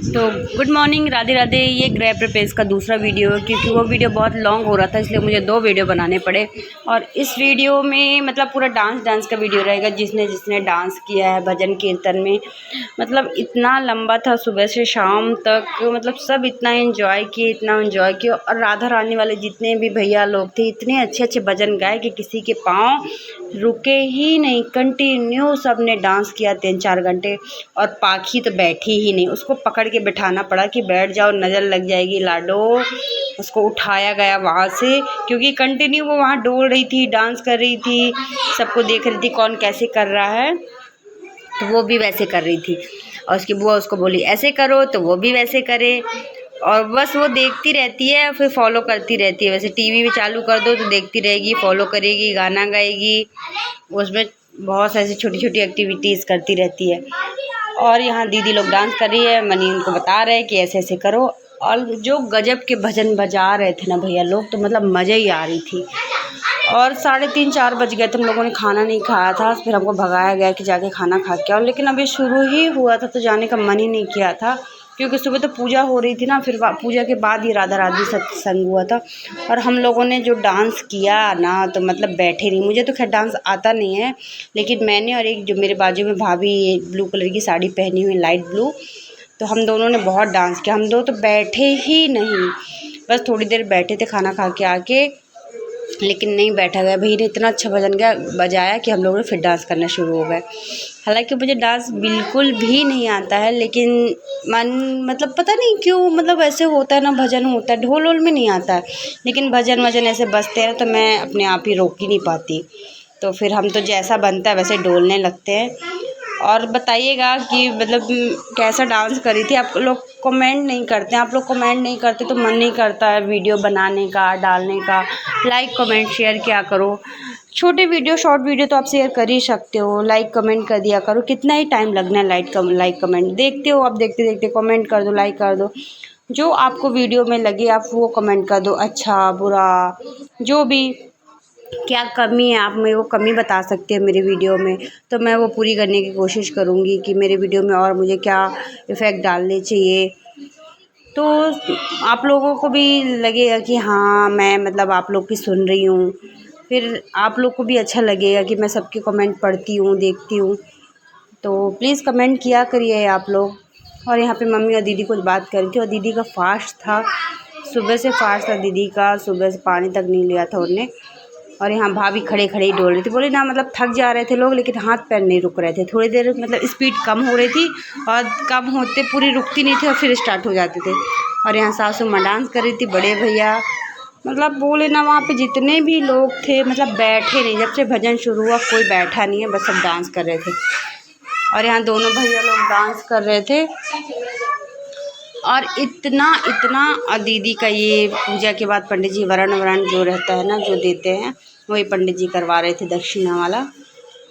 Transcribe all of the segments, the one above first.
तो good morning, Radhe Radhe. ये grab repairs का दूसरा वीडियो है क्योंकि वो वीडियो बहुत लॉन्ग हो रहा था, इसलिए मुझे 2 वीडियो बनाने पड़े। और इस वीडियो में मतलब पूरा डांस का वीडियो रहेगा, जिसने जिसने डांस किया है भजन कीर्तन में। मतलब इतना लंबा था सुबह से शाम तक, मतलब सब इतना एंजॉय किए। और राधा रानी वाले जितने भी भैया लोग थे इतने अच्छे अच्छे भजन गाए कि किसी के पाँव रुके ही नहीं। कंटिन्यू सब ने डांस किया 3-4 घंटे। और पाखी तो बैठी ही नहीं, उसको पकड़ के बिठाना पड़ा कि बैठ जाओ, नज़र लग जाएगी लाडो। उसको उठाया गया वहाँ से क्योंकि कंटिन्यू वो वहाँ डोल रही थी, डांस कर रही थी, सबको देख रही थी कौन कैसे कर रहा है, तो वो भी वैसे कर रही थी। और उसकी बुआ उसको बोली ऐसे करो, तो वो भी वैसे करे। और बस वो देखती रहती है, फिर फॉलो करती रहती है। वैसे टीवी भी चालू कर दो तो देखती रहेगी, फॉलो करेगी, गाना गाएगी, उसमें बहुत ऐसी छोटी छोटी एक्टिविटीज़ करती रहती है। और यहाँ दीदी लोग डांस कर रही है, मनी उनको बता रहे हैं कि ऐसे ऐसे करो। और जो गजब के भजन बजा रहे थे ना भैया लोग, तो मतलब मज़े ही आ रही थी। और 3:30-4 बज गए थे, हम लोगों ने खाना नहीं खाया था, फिर हमको भगाया गया कि जाके खाना खा के आओ। लेकिन अभी शुरू ही हुआ था तो जाने का मन ही नहीं किया था, क्योंकि सुबह तो पूजा हो रही थी ना, फिर पूजा के बाद ही राधा रानी सत्संग हुआ था। और हम लोगों ने जो डांस किया ना, तो मतलब बैठे नहीं। मुझे तो खैर डांस आता नहीं है, लेकिन मैंने और एक जो मेरे बाजू में भाभी ब्लू कलर की साड़ी पहनी हुई, लाइट ब्लू, तो हम दोनों ने बहुत डांस किया। हम दो तो बैठे ही नहीं, बस थोड़ी देर बैठे थे खाना खा के आके, लेकिन नहीं बैठा गया। भैया ने इतना अच्छा भजन बजाया कि हम लोगों ने फिर डांस करना शुरू हो गए। हालांकि मुझे डांस बिल्कुल भी नहीं आता है, लेकिन मन मतलब पता नहीं क्यों, मतलब ऐसे होता है ना, भजन होता है, ढोल वोल में नहीं आता है, लेकिन भजन वजन ऐसे बजते हैं तो मैं अपने आप ही रोक ही नहीं पाती। तो फिर हम तो जैसा बनता है वैसे डोलने लगते हैं। और बताइएगा कि मतलब कैसा डांस करी थी। आप लोग कमेंट नहीं करते, आप लोग कमेंट नहीं करते तो मन नहीं करता है वीडियो बनाने का, डालने का। लाइक कमेंट शेयर क्या करो। छोटे वीडियो, शॉर्ट वीडियो तो आप शेयर कर ही सकते हो, लाइक कमेंट कर दिया करो। कितना ही टाइम लगना है लाइक कमेंट, देखते हो आप, देखते देखते कमेंट कर दो, लाइक कर दो। जो आपको वीडियो में लगे आप वो कमेंट कर दो, अच्छा बुरा जो भी। क्या कमी है आप मेरे को कमी बता सकते हैं मेरे वीडियो में, तो मैं वो पूरी करने की कोशिश करूँगी कि मेरे वीडियो में और मुझे क्या इफ़ेक्ट डालने चाहिए। तो आप लोगों को भी लगेगा कि हाँ मैं मतलब आप लोग की सुन रही हूँ, फिर आप लोग को भी अच्छा लगेगा कि मैं सबके कमेंट पढ़ती हूँ, देखती हूँ। तो प्लीज़ कमेंट किया करिए आप लोग। और यहाँ पे मम्मी और दीदी कुछ बात कर रही थी, और दीदी का फास्ट था, सुबह से फास्ट था दीदी का, सुबह से पानी तक नहीं लिया था उन्होंने। और यहाँ भाभी खड़े खड़े ही डोल रही थी, बोली ना मतलब थक जा रहे थे लोग, लेकिन हाथ पैर नहीं रुक रहे थे। थोड़ी देर मतलब स्पीड कम हो रही थी, और कम होते पूरी रुकती नहीं थी और फिर स्टार्ट हो जाते थे। और यहाँ सासू माँ डांस कर रही थी, बड़े भैया मतलब बोले ना, वहाँ पे जितने भी लोग थे मतलब बैठे नहीं। जब से भजन शुरू हुआ कोई बैठा नहीं है, बस सब डांस कर रहे थे। और यहाँ दोनों भैया लोग डांस कर रहे थे। और इतना इतना, और दीदी का ये पूजा के बाद पंडित जी वरण जो रहता है ना, जो देते हैं, वही पंडित जी करवा रहे थे, दक्षिणा वाला।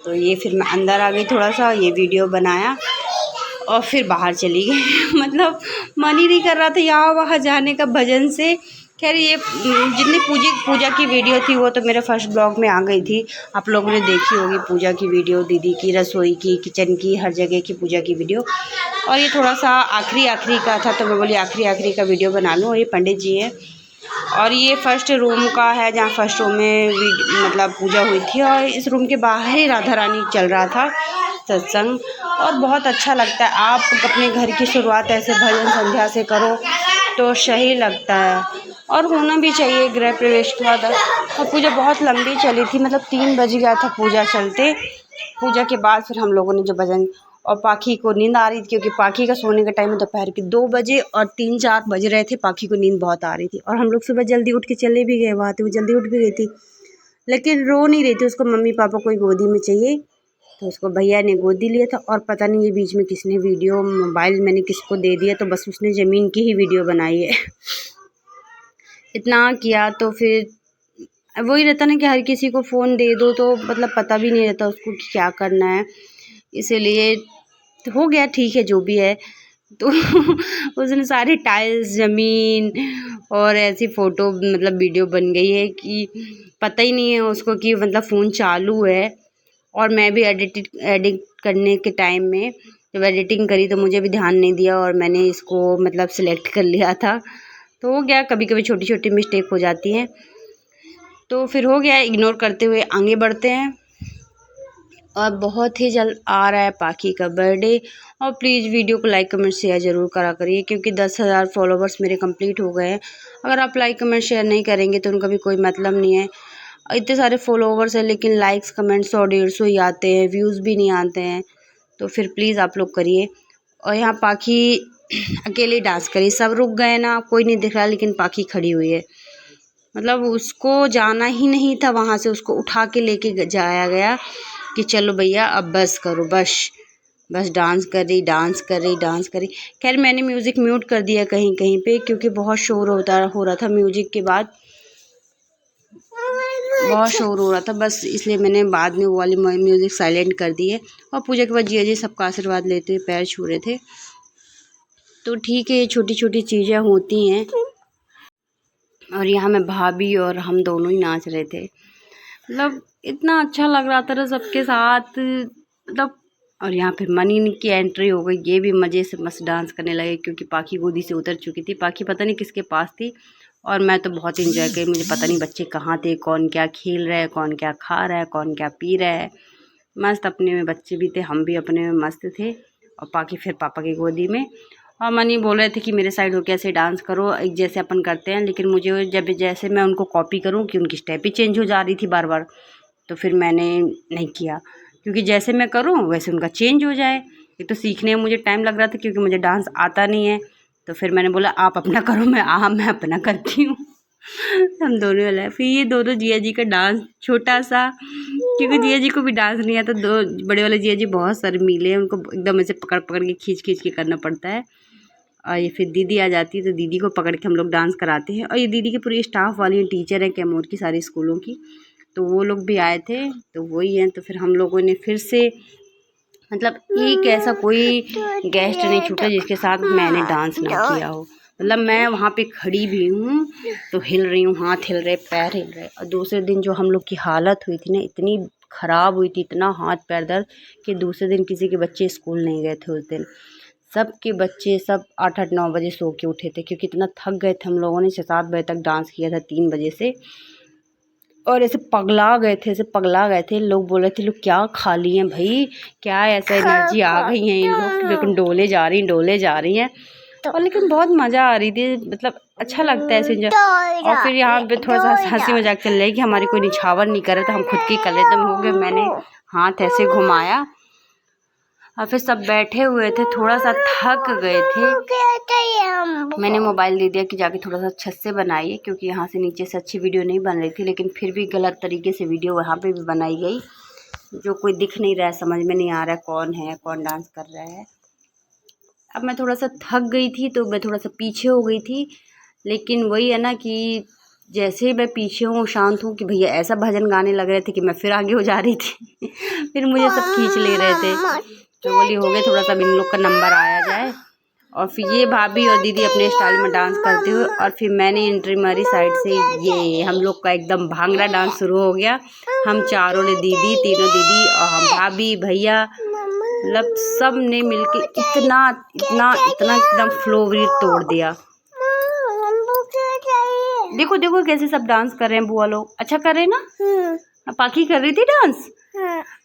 तो ये फिर मैं अंदर आ गई, थोड़ा सा ये वीडियो बनाया और फिर बाहर चली गई। मतलब मन ही नहीं कर रहा था यहाँ वहाँ जाने का भजन से। खैर ये जितनी पूजा की वीडियो थी वो तो मेरे फर्स्ट ब्लॉग में आ गई थी, आप लोगों ने देखी होगी पूजा की वीडियो, दीदी की रसोई की, किचन की, हर जगह की पूजा की वीडियो। और ये थोड़ा सा आखिरी का था, तो मैं बोली आखिरी का वीडियो बना लूँ। और ये पंडित जी हैं, और ये फर्स्ट रूम का है जहाँ फर्स्ट रूम में मतलब पूजा हुई थी। और इस रूम के बाहर ही राधा रानी चल रहा था सत्संग, और बहुत अच्छा लगता है। आप अपने घर की शुरुआत ऐसे भजन संध्या से करो तो सही लगता है, और होना भी चाहिए गृह प्रवेश के बाद। और पूजा बहुत लंबी चली थी, मतलब 3 बज गया था पूजा चलते। पूजा के बाद फिर हम लोगों ने जो भजन, और पाखी को नींद आ रही थी क्योंकि पाखी का सोने का टाइम दोपहर के 2 बजे और 3-4 बज रहे थे, पाखी को नींद बहुत आ रही थी। और हम लोग सुबह जल्दी उठ के चले भी गए वहाँ, तो वो जल्दी उठ भी गई थी, लेकिन रो नहीं रही थी। उसको मम्मी पापा कोई गोदी में चाहिए, तो उसको भैया ने गोदी लिया था। और पता नहीं ये बीच में किसने वीडियो, मोबाइल मैंने किसको दे दिया, तो बस उसने ज़मीन की ही वीडियो बनाई है। इतना किया तो फिर वही रहता ना कि हर किसी को फ़ोन दे दो तो मतलब पता भी नहीं रहता उसको कि क्या करना है, इसीलिए तो हो गया, ठीक है जो भी है। तो उसने सारी टाइल्स, ज़मीन और ऐसी फ़ोटो मतलब वीडियो बन गई है कि पता ही नहीं है उसको कि मतलब फ़ोन चालू है। और मैं भी एडिट करने के टाइम में जब एडिटिंग करी तो मुझे भी ध्यान नहीं दिया और मैंने इसको मतलब सिलेक्ट कर लिया था। तो हो गया, कभी कभी छोटी छोटी मिस्टेक हो जाती हैं, तो फिर हो गया, इग्नोर करते हुए आगे बढ़ते हैं। और बहुत ही जल्द आ रहा है पाखी का बर्थडे। और प्लीज़ वीडियो को लाइक कमेंट शेयर ज़रूर करा करिए, क्योंकि 10,000 फॉलोवर्स मेरे कंप्लीट हो गए हैं। अगर आप लाइक कमेंट शेयर नहीं करेंगे तो उनका भी कोई मतलब नहीं है। इतने सारे फॉलोवर्स हैं लेकिन लाइक्स कमेंट 100-150 ही आते हैं, व्यूज़ भी नहीं आते हैं। तो फिर प्लीज़ आप लोग करिए। और यहाँ पाखी अकेले डांस करी, सब रुक गए ना, कोई नहीं दिख रहा, लेकिन पाखी खड़ी हुई है। मतलब उसको जाना ही नहीं था वहाँ से, उसको उठा के लेके जाया गया कि चलो भैया अब बस करो, बस डांस कर रही, डांस कर रही, डांस कर रही। खैर मैंने म्यूज़िक म्यूट कर दिया कहीं कहीं पे, क्योंकि बहुत शोर हो रहा था म्यूज़िक के बाद, बहुत शोर हो रहा था, बस इसलिए मैंने बाद में वो वाली म्यूज़िक साइलेंट कर दी है। और पूजा के बाद जिया जी सबका आशीर्वाद लेते हुए पैर छू रहे थे। तो ठीक है, ये छोटी छोटी चीज़ें होती हैं। और यहाँ मैं भाभी और हम दोनों ही नाच रहे थे, मतलब इतना अच्छा लग रहा था ना सबके साथ, मतलब। और यहाँ फिर मनी की एंट्री हो गई, ये भी मज़े से मस्त डांस करने लगे, क्योंकि पाखी गोदी से उतर चुकी थी। पाखी पता नहीं किसके पास थी, और मैं तो बहुत इंजॉय करी। मुझे पता नहीं बच्चे कहाँ थे, कौन क्या खेल रहा है, कौन क्या खा रहा है, कौन क्या पी रहा है। मस्त अपने में बच्चे भी थे, हम भी अपने में मस्त थे। और पाखी फिर पापा की गोदी में। और मनी बोल रहे थे कि मेरे साइड हो कैसे डांस करो, एक जैसे अपन करते हैं। लेकिन मुझे जब जैसे मैं उनको कॉपी करूं कि उनकी स्टेप ही चेंज हो जा रही थी बार बार, तो फिर मैंने नहीं किया, क्योंकि जैसे मैं करूं वैसे उनका चेंज हो जाए। एक तो सीखने में मुझे टाइम लग रहा था, क्योंकि मुझे डांस आता नहीं है। तो फिर मैंने बोला आप अपना करो, मैं अपना करती हूँ। हम दोनों वाला। फिर ये दोनों जिया जी का डांस छोटा सा, क्योंकि जिया जी को भी डांस नहीं आता। दो बड़े वाले जिया जी बहुत शर्मीले हैं, उनको एकदम ऐसे पकड़ पकड़ के खींच के करना पड़ता है। और ये फिर दीदी आ जाती है, तो दीदी को पकड़ के हम लोग डांस कराते हैं। और ये दीदी की पूरी स्टाफ वाली टीचर है कैमूर की, सारी स्कूलों की, तो वो लोग भी आए थे, तो वही हैं। तो फिर हम लोगों ने फिर से, मतलब एक ऐसा कोई गेस्ट नहीं छूटा जिसके साथ मैंने डांस ना किया हो। मतलब मैं वहाँ पे खड़ी भी हूँ तो हिल रही हूँ, हाथ हिल रहे, पैर हिल रहे। और दूसरे दिन जो हम लोग की हालत हुई थी ना, इतनी ख़राब हुई थी, इतना हाथ पैर दर्द, कि दूसरे दिन किसी के बच्चे स्कूल नहीं गए थे उस दिन। सब के बच्चे सब 8-9 बजे सो के उठे थे, क्योंकि इतना थक गए थे हम लोगों ने। 6-7 बजे तक डांस किया था, 3 बजे से। और ऐसे पगला गए थे, ऐसे पगला गए थे। लोग बोल रहे थे लोग क्या खा लिए हैं भाई, क्या ऐसा एनर्जी आ गई है इन लोग, बिल्कुल डोले जा रही हैं। और लेकिन बहुत मज़ा आ रही थी, मतलब अच्छा लगता है ऐसे एंजॉय। और फिर यहाँ पे थोड़ा सा हंसी मजाक चल रहा है कि हमारी कोई निछावर नहीं कर रहा था, हम खुद की कर रहे थे। हो गए, मैंने हाथ ऐसे घुमाया और फिर सब बैठे हुए थे, थोड़ा सा थक गए थे। मैंने मोबाइल दे दिया कि जाके थोड़ा सा छत से बनाइए, क्योंकि यहाँ से नीचे से अच्छी वीडियो नहीं बन रही थी। लेकिन फिर भी गलत तरीके से वीडियो वहाँ पे भी बनाई गई, जो कोई दिख नहीं रहा है, समझ में नहीं आ रहा है कौन है, कौन डांस कर रहा है। अब मैं थोड़ा सा थक गई थी तो मैं थोड़ा सा पीछे हो गई थी। लेकिन वही है ना कि जैसे ही मैं पीछे हूँ, शांत हूँ, कि भैया ऐसा भजन गाने लग रहे थे कि मैं फिर आगे हो जा रही थी। फिर मुझे सब खींच ले रहे थे। तो बोली हो गए थोड़ा सा इन लोग का नंबर आया जाए। और फिर ये भाभी और दीदी अपने स्टाइल में डांस करते हुए, और फिर मैंने एंट्री मारी साइड से। ये हम लोग का एकदम भांगड़ा डांस शुरू हो गया। हम चारों ने, दीदी, तीनों दीदी और हम भाभी भैया, मतलब सब ने मिलके इतना इतना इतना एकदम फ्लो तोड़ दिया। देखो देखो कैसे सब डांस कर रहे हैं बुआ लोग, अच्छा कर रहे हैं ना। पाखी कर रही थी डांस,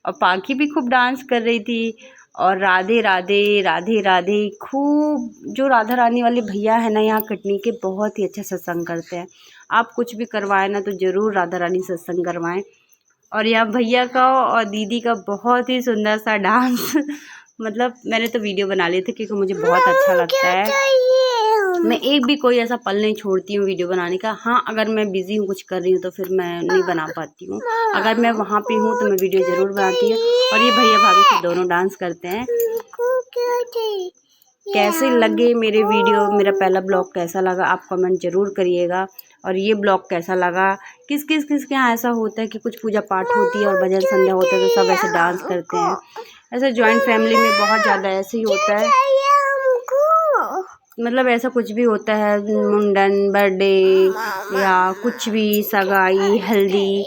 और पाखी भी खूब डांस कर रही थी। और राधे राधे राधे राधे खूब, जो राधा रानी वाले भैया है ना यहाँ कटनी के, बहुत ही अच्छा सत्संग करते हैं। आप कुछ भी करवाएं ना तो ज़रूर राधा रानी सत्संग करवाएं। और यहाँ भैया का और दीदी का बहुत ही सुंदर सा डांस। मतलब मैंने तो वीडियो बना लिए थे, क्योंकि मुझे बहुत अच्छा लगता है। मैं एक भी कोई ऐसा पल नहीं छोड़ती हूँ वीडियो बनाने का। हाँ, अगर मैं बिज़ी हूँ, कुछ कर रही हूँ, तो फिर मैं नहीं बना पाती हूँ। अगर मैं वहाँ पे हूँ तो मैं वीडियो ज़रूर बनाती हूँ। और ये भैया भाभी से दोनों डांस करते हैं। कैसे लगे मेरे वीडियो, मेरा पहला ब्लॉग कैसा लगा आप कमेंट ज़रूर करिएगा। और ये ब्लॉग कैसा लगा, किस किस के यहाँ ऐसा होता है कि कुछ पूजा पाठ होती है और भजन संध्या होता है तो सब ऐसे डांस करते हैं। ऐसे जॉइंट फैमिली में बहुत ज़्यादा ऐसे ही होता है। मतलब ऐसा कुछ भी होता है, मुंडन, बर्थडे या कुछ भी, सगाई, हल्दी,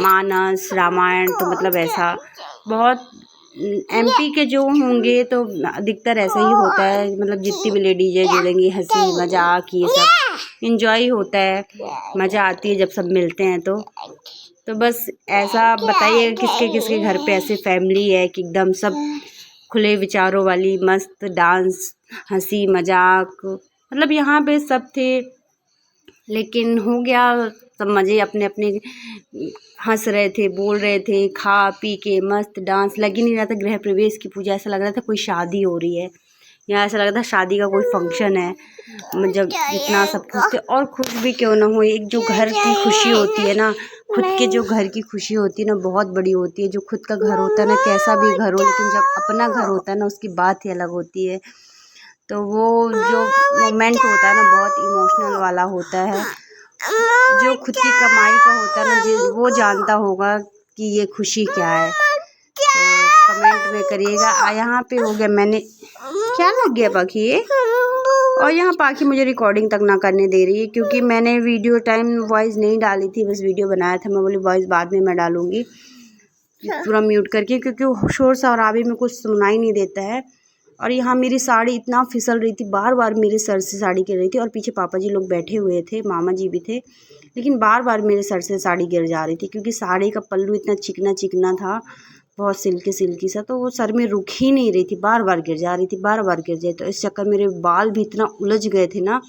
मानस, रामायण, तो मतलब ऐसा बहुत एमपी के जो होंगे तो अधिकतर ऐसा ही होता है, मतलब जितनी भी लेडीज है जुड़ेंगी, हंसी मजाक ये सब इंजॉय होता है, मज़ा आती है जब सब मिलते हैं। तो बस ऐसा बताइए किसके किसके घर पे ऐसे फैमिली है कि एकदम सब खुले विचारों वाली, मस्त डांस, हंसी मजाक, मतलब यहाँ पे सब थे। लेकिन हो गया, सब मज़े अपने अपने, हंस रहे थे, बोल रहे थे, खा पी के मस्त डांस। लग ही नहीं रहा था गृह प्रवेश की पूजा, ऐसा लग रहा था कोई शादी हो रही है, या ऐसा लग रहा था शादी का कोई फंक्शन है। जब इतना सब खुश थे, और खुश भी क्यों ना हो, एक जो घर की खुशी होती है ना, खुद के जो घर की खुशी होती है ना, बहुत बड़ी होती है। जो खुद का घर होता है ना, कैसा भी घर हो, लेकिन जब अपना घर होता है ना, उसकी बात ही अलग होती है। तो वो जो मोमेंट होता है ना, बहुत इमोशनल वाला होता है। जो खुद की कमाई का होता है ना, वो जानता होगा कि ये खुशी क्या है। तो कमेंट में करिएगा। यहाँ पे हो गया, मैंने क्या लग गया पाखी ये, और यहाँ पाखी मुझे रिकॉर्डिंग तक ना करने दे रही है, क्योंकि मैंने वीडियो टाइम वॉइस नहीं डाली थी, बस वीडियो बनाया था। मैं बोली वॉइस बाद में मैं डालूँगी पूरा म्यूट करके, क्योंकि शोर शराबे में कुछ सुनाई नहीं देता है। और यहाँ मेरी साड़ी इतना फिसल रही थी, बार बार मेरे सर से साड़ी गिर रही थी, और पीछे पापा जी लोग बैठे हुए थे, मामा जी भी थे, लेकिन बार बार मेरे सर से साड़ी गिर जा रही थी, क्योंकि साड़ी का पल्लू इतना चिकना चिकना था, बहुत सिल्की सिल्की सा, तो वो सर में रुक ही नहीं रही थी, बार बार गिर जा रही थी, बार बार गिर जाए। तो इस चक्कर मेरे बाल भी इतना उलझ गए थे ना,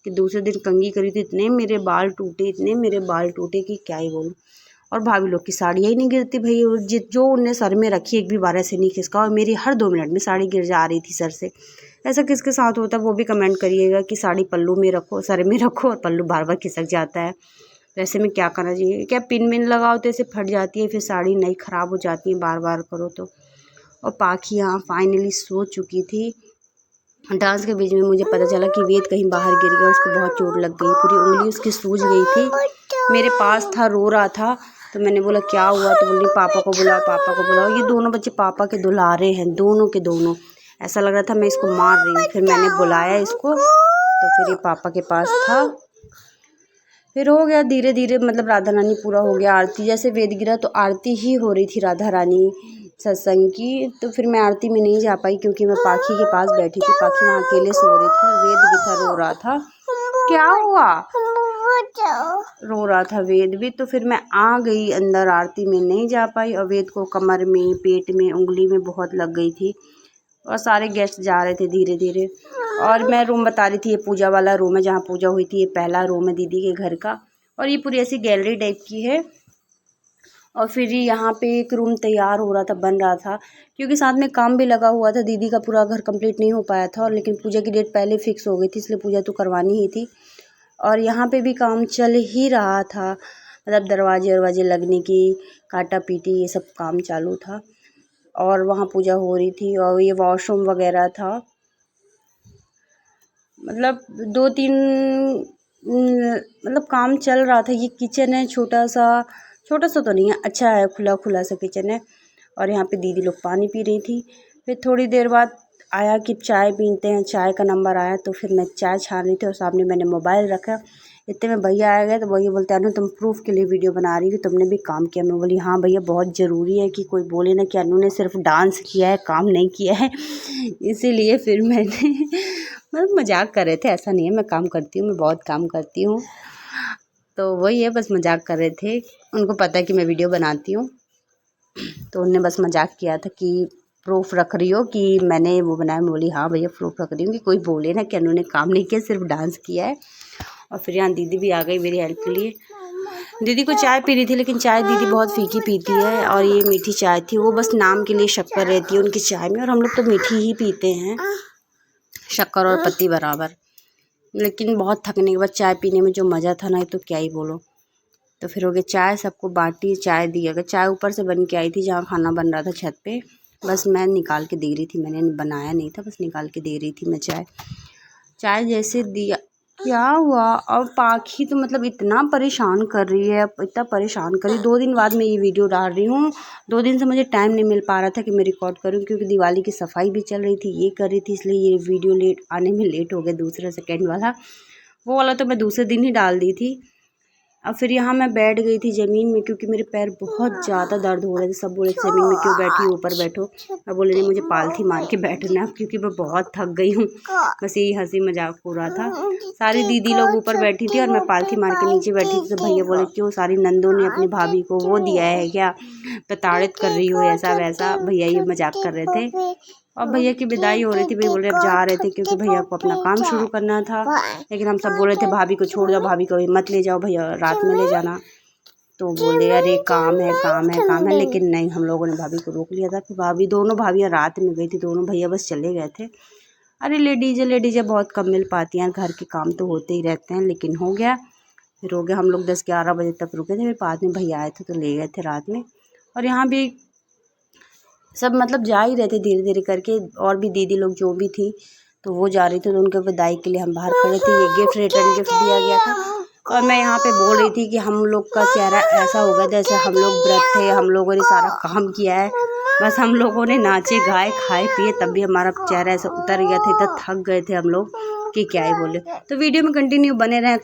कि दूसरे दिन कंघी करी थी, इतने मेरे बाल टूटे, इतने मेरे बाल टूटे कि क्या ही बोलूँ। और भाभी लोग की साड़ियाँ ही नहीं गिरती भाई, जो उनने सर में रखी एक भी बार ऐसे नहीं खिसका, और मेरी हर 2 मिनट में साड़ी गिर जा रही थी सर से। ऐसा किसके साथ होता है वो भी कमेंट करिएगा, कि साड़ी पल्लू में रखो, सर में रखो, और पल्लू बार बार खिसक जाता है। तो ऐसे में क्या करना चाहिए, क्या पिन विन लगाओ तो ऐसे फट जाती है, फिर साड़ी नई ख़राब हो जाती है बार बार करो तो। और पाखी यहाँ फाइनली सो चुकी थी। डांस के बीच में मुझे पता चला कि वेद कहीं बाहर गिर गया, उसको बहुत चोट लग गई, पूरी उंगली उसकी सूज गई थी। मेरे पास था, रो रहा था, तो मैंने बोला क्या हुआ, तो बोली पापा को बुलाओ, पापा को बुलाओ। ये दोनों बच्चे पापा के दुलारे हैं, दोनों के दोनों। ऐसा लग रहा था मैं इसको मार रही हूँ। फिर मैंने बुलाया इसको, तो फिर ये पापा के पास था। फिर हो गया धीरे धीरे, मतलब राधा रानी पूरा हो गया। आरती जैसे वेद गिरा तो आरती ही हो रही थी राधा रानी सत्संग की, तो फिर मैं आरती में नहीं जा पाई, क्योंकि मैं पाखी के पास बैठी थी। पाखी वहाँ अकेले सो रही थी, और वेद भी था, रो रहा था। क्या हुआ, रो रहा था वेद भी। तो फिर मैं आ गई अंदर, आरती में नहीं जा पाई, और वेद को कमर में, पेट में, उंगली में बहुत लग गई थी। और सारे गेस्ट जा रहे थे धीरे धीरे। और मैं रूम बता रही थी, ये पूजा वाला रूम है जहाँ पूजा हुई थी, ये पहला रूम है दीदी के घर का, और ये पूरी ऐसी गैलरी टाइप की है। और फिर यहाँ पे एक रूम तैयार हो रहा था, बन रहा था, क्योंकि साथ में काम भी लगा हुआ था। दीदी का पूरा घर कंप्लीट नहीं हो पाया था, और लेकिन पूजा की डेट पहले फिक्स हो गई थी, इसलिए पूजा तो करवानी ही थी। और यहाँ पे भी काम चल ही रहा था, मतलब दरवाजे वरवाजे लगने की, काटा पीटी, ये सब काम चालू था। और वहाँ पूजा हो रही थी, और ये वॉशरूम वगैरह था, मतलब 2-3 मतलब काम चल रहा था। ये किचन है, छोटा सा तो नहीं है, अच्छा है, खुला खुला सा किचन है। और यहाँ पे दीदी लोग पानी पी रही थी। फिर थोड़ी देर बाद आया कि चाय पीते हैं, चाय का नंबर आया, तो फिर मैं चाय छान रही थी, और सामने मैंने मोबाइल रखा। इतने में भैया आ गए, तो भैया बोलते अनु तुम प्रूफ के लिए वीडियो बना रही हो, तुमने भी काम किया। मैं बोली हाँ भैया, बहुत ज़रूरी है कि कोई बोले ना कि अनु ने सिर्फ डांस किया है, काम नहीं किया है। इसीलिए फिर मैंने मतलब मजाक कर रहे थे, ऐसा नहीं है मैं काम करती हूँ, मैं बहुत काम करती हूँ। तो वही है, बस मजाक कर रहे थे, उनको पता है कि मैं वीडियो बनाती हूँ, तो उनने बस मजाक किया था कि प्रूफ रख रही हो कि मैंने वो बनाया। मैं बोली हाँ भैया प्रूफ रख रही हूँ, कि कोई बोले ना कि उन्होंने काम नहीं किया, सिर्फ डांस किया है। और फिर यहाँ दीदी भी आ गई मेरी हेल्प के लिए। दीदी को चाय पी रही थी, लेकिन चाय दीदी बहुत फीकी पीती है, और ये मीठी चाय थी, वो बस नाम के लिए शक्कर रहती है उनकी चाय में, और हम लोग तो मीठी ही पीते हैं, शक्कर और पत्ती बराबर। लेकिन बहुत थकने के बाद चाय पीने में जो मज़ा था ना, तो क्या ही बोलो। तो फिर हो गया चाय, सबको बाटी, चाय दी। अगर चाय ऊपर से बन के आई थी, जहाँ खाना बन रहा था छत पे, बस मैं निकाल के दे रही थी, मैंने बनाया नहीं था, बस निकाल के दे रही थी मैं चाय जैसे दिया। क्या हुआ, और पाखी तो मतलब इतना परेशान कर रही है, इतना परेशान कर रही। 2 दिन बाद मैं ये वीडियो डाल रही हूँ। 2 दिन से मुझे टाइम नहीं मिल पा रहा था कि मैं रिकॉर्ड करूँ, क्योंकि दिवाली की सफाई भी चल रही थी, ये कर रही थी, इसलिए ये वीडियो लेट आने में लेट हो गया। दूसरा सेकेंड वाला, वो वाला तो मैं दूसरे दिन ही डाल दी थी। और फिर यहाँ मैं बैठ गई थी ज़मीन में, क्योंकि मेरे पैर बहुत ज़्यादा दर्द हो रहे थे। सब बोले ज़मीन में क्यों बैठी, ऊपर बैठो। मैं बोले नहीं, मुझे पालथी मार के बैठना, क्योंकि मैं बहुत थक गई हूँ। बस यही हंसी मजाक हो रहा था। सारी दीदी लोग ऊपर बैठी थी और मैं पालथी मार के नीचे बैठी थी। तो भैया बोले क्यों सारी नंदों ने अपनी भाभी को वो दिया है क्या, प्रताड़ित कर रही हो, ऐसा वैसा। भैया ये मजाक कर रहे थे। और भैया की विदाई हो रही थी। भैया बोल रहे अब जा रहे थे, क्योंकि भैया को अपना काम शुरू करना था। लेकिन हम सब बोल रहे थे भाभी को छोड़ जाओ, भाभी को मत ले जाओ भैया, रात में ले जाना। तो बोले अरे काम है काम है काम है, लेकिन नहीं, हम लोगों ने भाभी को रोक लिया था। फिर दोनों भाभियाँ रात में गई थी, दोनों भैया बस चले गए थे। अरे लेडीज़ें बहुत कम मिल पाती हैं, घर के काम तो होते ही रहते हैं। लेकिन हो गया, फिर हो गया। हम लोग 10-11 बजे तक रुके थे। फिर बाद में भैया आए थे तो ले गए थे रात में। और यहाँ भी सब मतलब जा ही रहे थे धीरे धीरे करके। और भी दीदी लोग जो भी थी तो वो जा रही थी, तो उनके विदाई के लिए हम बाहर खड़े थे। ये गिफ्ट, रिटर्न गिफ्ट दिया गया था। और मैं यहाँ पे बोल रही थी कि हम लोग का चेहरा ऐसा होगा जैसे हम लोग व्रत थे, हम लोगों ने सारा काम किया है, बस हम लोगों ने नाचे गाए खाए पिए, तब भी हमारा चेहरा ऐसा उतर गया था। इतना थक गए थे हम लोग कि क्या ही बोले। तो वीडियो में कंटिन्यू बने रहें।